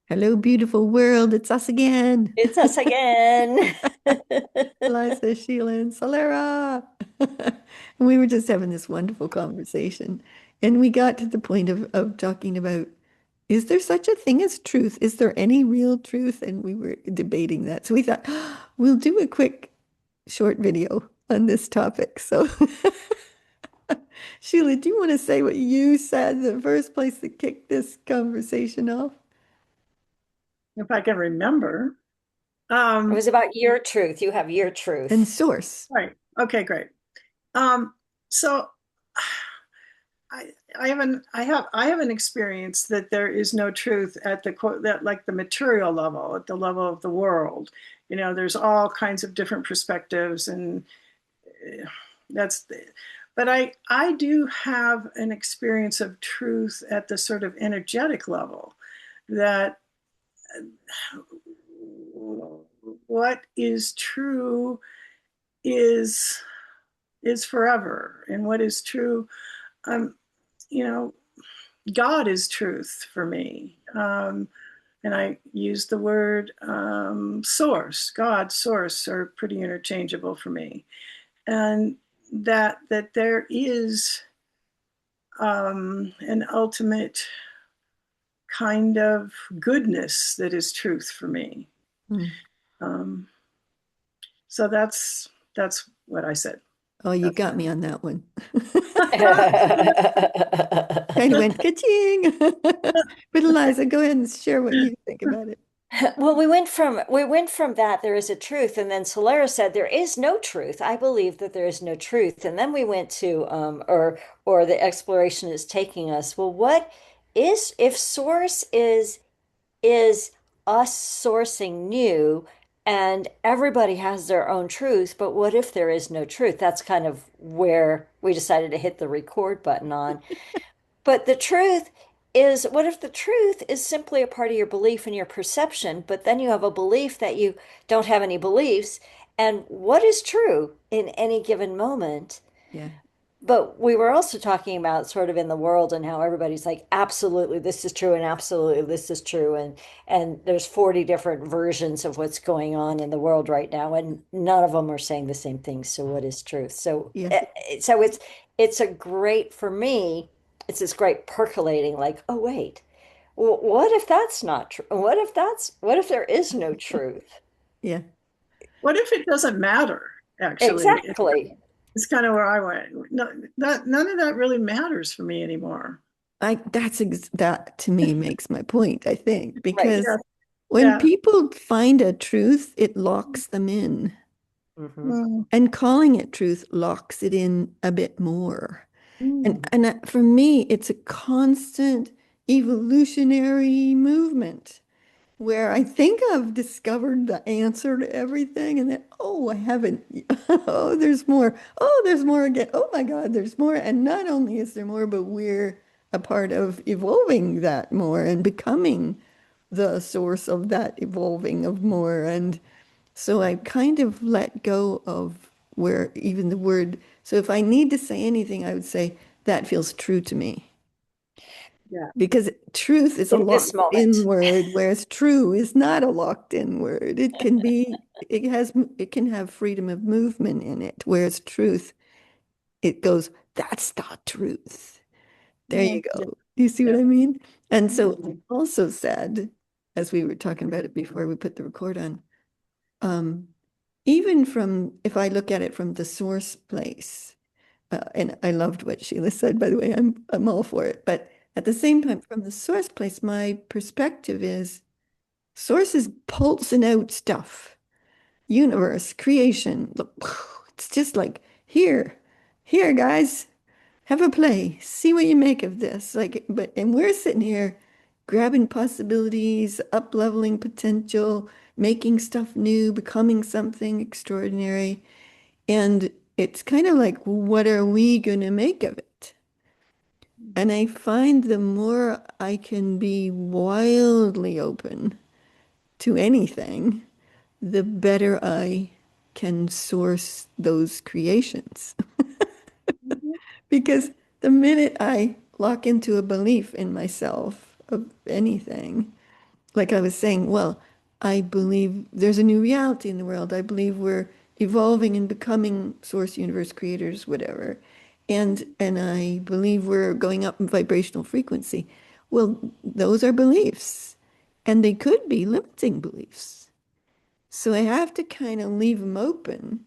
Hello, beautiful world. It's us again. It's us again. Eliza, Sheila, and Soleira. And we were just having this wonderful conversation. And we got to the point of talking about, is there such a thing as truth? Is there any real truth? And we were debating that. So we thought, we'll do a quick short video on this topic. So, Sheila, do you want to say what you said, the first place that kicked this conversation off? If I can remember. It Um, was about your truth. You have your And truth. source. right. Okay, great. So I have an experience that there is no truth at the that like the material level, at the level of the world. There's all kinds of different perspectives, and that's the, but I do have an experience of truth at the sort of energetic level, that what is true is is forever, and what is true, um you know God is truth for me. And I use the word source. God, source are pretty interchangeable for me. And that there is an ultimate kind of goodness that is truth for me. Hmm. um, so that's what I said. Oh, you That's got me on that one. Kind of Well, went ka-ching. But Eliza, go ahead and share what you think about it. we went from that there is a truth, and then Solara said there is no truth. I believe that there is no truth, and then we went to or the exploration is taking us. Well, what is if source is us sourcing new, and everybody has their own truth, but what if there is no truth? That's kind of where we decided to hit the record button on. But the truth is, what if the truth is simply a part of your belief and your perception, but then you have a belief that you don't have any beliefs? And what is true in any given moment? Yeah. But we were also talking about sort of in the world and how everybody's like, absolutely, this is true, and absolutely, this is true. And there's 40 different versions of what's going on in the world right now, and none of them are saying the same thing. So what is truth? So Yeah. so it's a great for me, it's this great percolating, like, oh wait, well, what if that's not true? What if there is no truth? Yeah. What if it doesn't matter? Actually, Exactly. it's kind of where I went. No, none of that really matters for me anymore. That to me makes my point, I think, Right. because Yeah, when yeah. people find a truth, it locks them in. Hmm. Mm, And calling it truth locks it in a bit more. And mm. for me, it's a constant evolutionary movement where I think I've discovered the answer to everything, and then, oh, I haven't. Oh, there's more. Oh, there's more again. Oh my God, there's more. And not only is there more, but we're a part of evolving that more and becoming the source of that evolving of more. And so I kind of let go of where even the word. So if I need to say anything, I would say that feels true to me. Yeah. Because truth is a In this locked in moment. word, whereas true is not a locked in word. It can be, it can have freedom of movement in it, whereas truth, it goes, that's not truth. There you Mm, yeah. go. You see what Yeah. I mean? And so I also said, as we were talking about it before we put the record on, um, even from, if I look at it from the source place, and I loved what Sheila said, by the way, I'm all for it. But at the same time, from the source place, my perspective is source is pulsing out stuff, universe, creation. Look, it's just like here, guys, have a play, see what you make of this. Like, but and we're sitting here grabbing possibilities, up leveling potential, making stuff new, becoming something extraordinary. And it's kind of like, what are we going to make of it? And I find the more I can be wildly open to anything, the better I can source those creations. Mhm. Because the minute I lock into a belief in myself of anything, like I was saying, well, I believe there's a new reality in the world. I believe we're evolving and becoming source universe creators, whatever. And I believe we're going up in vibrational frequency. Well, those are beliefs, and they could be limiting beliefs. So I have to kind of leave them open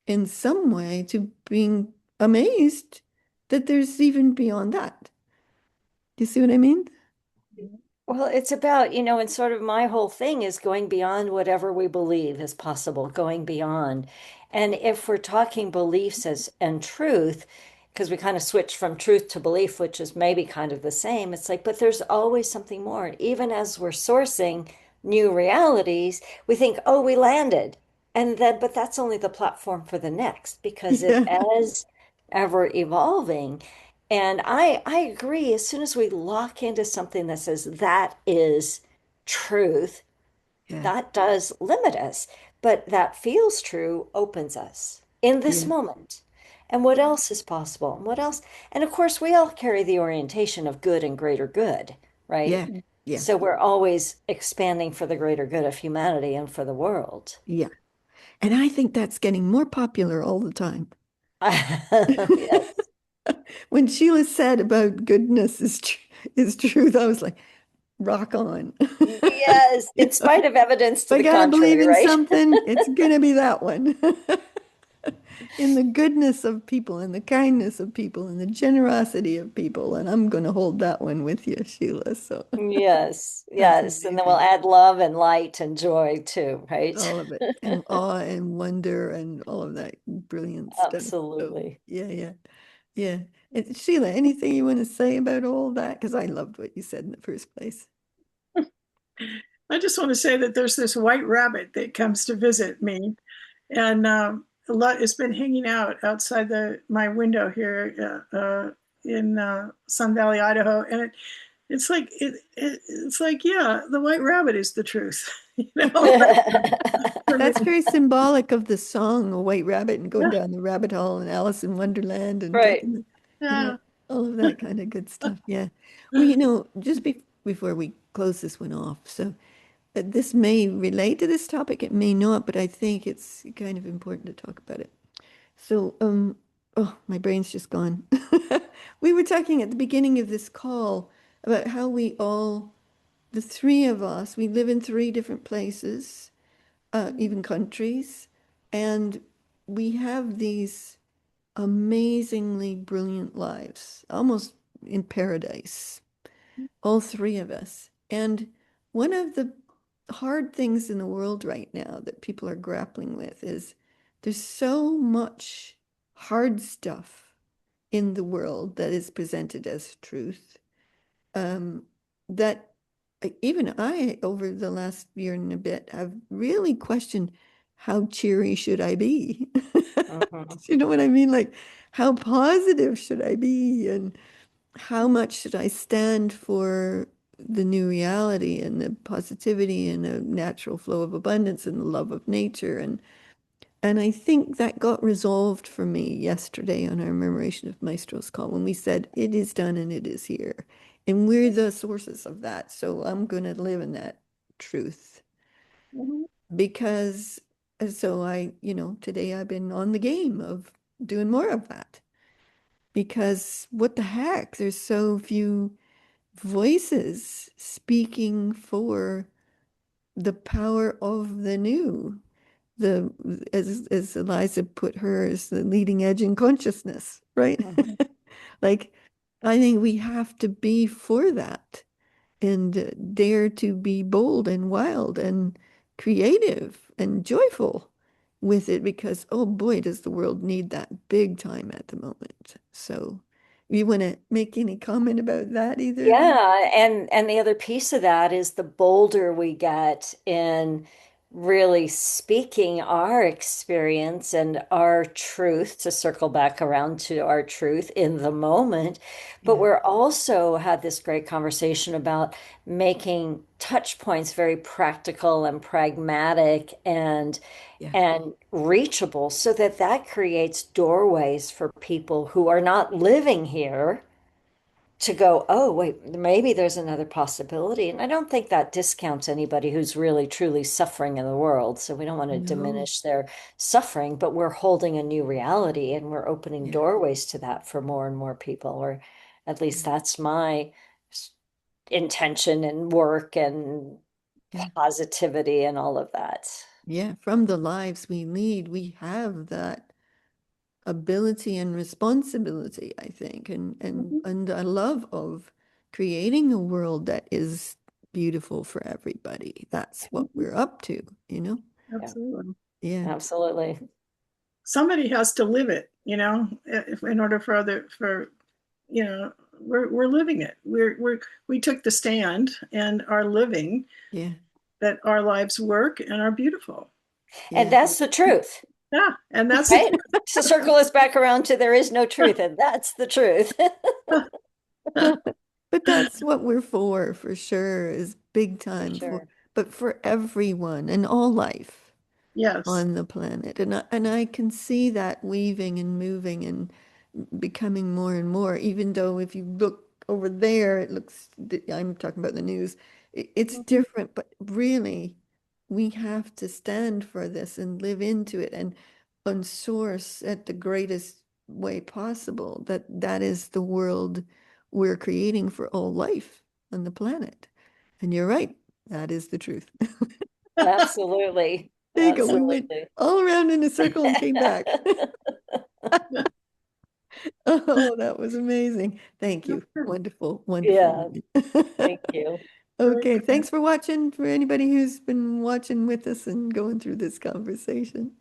in some way to being amazed that there's even beyond that. Do you see what I mean? Well, it's about, and sort of my whole thing is going beyond whatever we believe is possible, going beyond. And if we're talking beliefs as and truth, because we kind of switch from truth to belief, which is maybe kind of the same, it's like, but there's always something more. And even as we're sourcing new realities, we think, oh, we landed. And then, but that's only the platform for the next because it Yeah. is ever evolving. And I agree. As soon as we lock into something that says that is truth, Yeah. that does limit us. But that feels true opens us in this Yeah. moment. And what else is possible? And what else? And of course, we all carry the orientation of good and greater good, right? Yeah. Yeah. So we're always expanding for the greater good of humanity and for the world. Yeah. And I think that's getting more popular all the time. Yes. When Sheila said about goodness is truth, I was like, rock on. Yes, in Yeah. spite of evidence If to I the gotta believe contrary, in right? something, it's gonna be that one. In the goodness of people, and the kindness of people, and the generosity of people. And I'm gonna hold that one with you, Sheila. So Yes, that's yes. And then we'll amazing. add love and light and joy too, right? All of it. And awe and wonder and all of that brilliant stuff. So Absolutely. yeah, yeah. Yeah. And Sheila, anything you want to say about all that? Because I loved what you said in the first place. I just want to say that there's this white rabbit that comes to visit me, and a lot. It's been hanging out outside my window here in Sun Valley, Idaho, and it's like, yeah, the white rabbit is the truth, you know. For me. That's very symbolic of the song, A White Rabbit, and going Yeah, down the rabbit hole and Alice in Wonderland and Right. taking the, yeah. all of that kind of good stuff. Yeah. Well, just before we close this one off, so this may relate to this topic, it may not, but I think it's kind of important to talk about it. So, oh, my brain's just gone. We were talking at the beginning of this call about how we all, the three of us, we live in three different places, even countries, and we have these amazingly brilliant lives, almost in paradise, all three of us. And one of the hard things in the world right now that people are grappling with is there's so much hard stuff in the world that is presented as truth, um, that even I, over the last year and a bit, have really questioned how cheery should I be? Mhm. You know what I mean? Like, how positive should I be? And how much should I stand for the new reality and the positivity and the natural flow of abundance and the love of nature? And I think that got resolved for me yesterday on our Memoration of Maestro's call when we said, it is done and it is here. And we're the sources of that. So I'm going to live in that truth Mhm. because so today I've been on the game of doing more of that because what the heck? There's so few voices speaking for the power of the new. The as Aliza put her as the leading edge in consciousness, right? Mhm. Like I think we have to be for that and dare to be bold and wild and creative and joyful with it because oh boy does the world need that big time at the moment. So you want to make any comment about that, either of you? Yeah, and the other piece of that is the bolder we get in really speaking our experience and our truth to circle back around to our truth in the moment. But Yeah, we're also had this great conversation about making touch points very practical and pragmatic yeah, and reachable so that that creates doorways for people who are not living here to go, oh, wait, maybe there's another possibility. And I don't think that discounts anybody who's really truly suffering in the world. So we don't want to No. diminish their suffering, but we're holding a new reality and we're opening Yeah. doorways to that for more and more people, or at least Yeah. that's my intention and work and Yeah. positivity and all of that. Yeah. From the lives we lead, we have that ability and responsibility, I think, Mhm. and a love of creating a world that is beautiful for everybody. That's what Mhm. we're up to, you know? Yeah, Absolutely. Yeah. absolutely. Somebody has to live it, in order for we're living it. We took the stand and are living Yeah. that our lives work and are beautiful. And Yeah. that's the truth. Yeah, and that's the Right? To circle us back around to there is no truth, and that's the truth. truth. But that's what we're for sure, is big For time for, sure. but for everyone and all life Yes. on the planet. And I can see that weaving and moving and becoming more and more, even though if you look over there, it looks, I'm talking about the news, it's Mhm. different, but really we have to stand for this and live into it and source at the greatest way possible that that is the world we're creating for all life on the planet. And you're right, that is the truth. Absolutely. There you go. We went Absolutely. all around in a circle and came back. Oh, that was amazing. Thank you. Wonderful, wonderful Yeah, woman. thank you. Very Okay, good. thanks for watching, for anybody who's been watching with us and going through this conversation.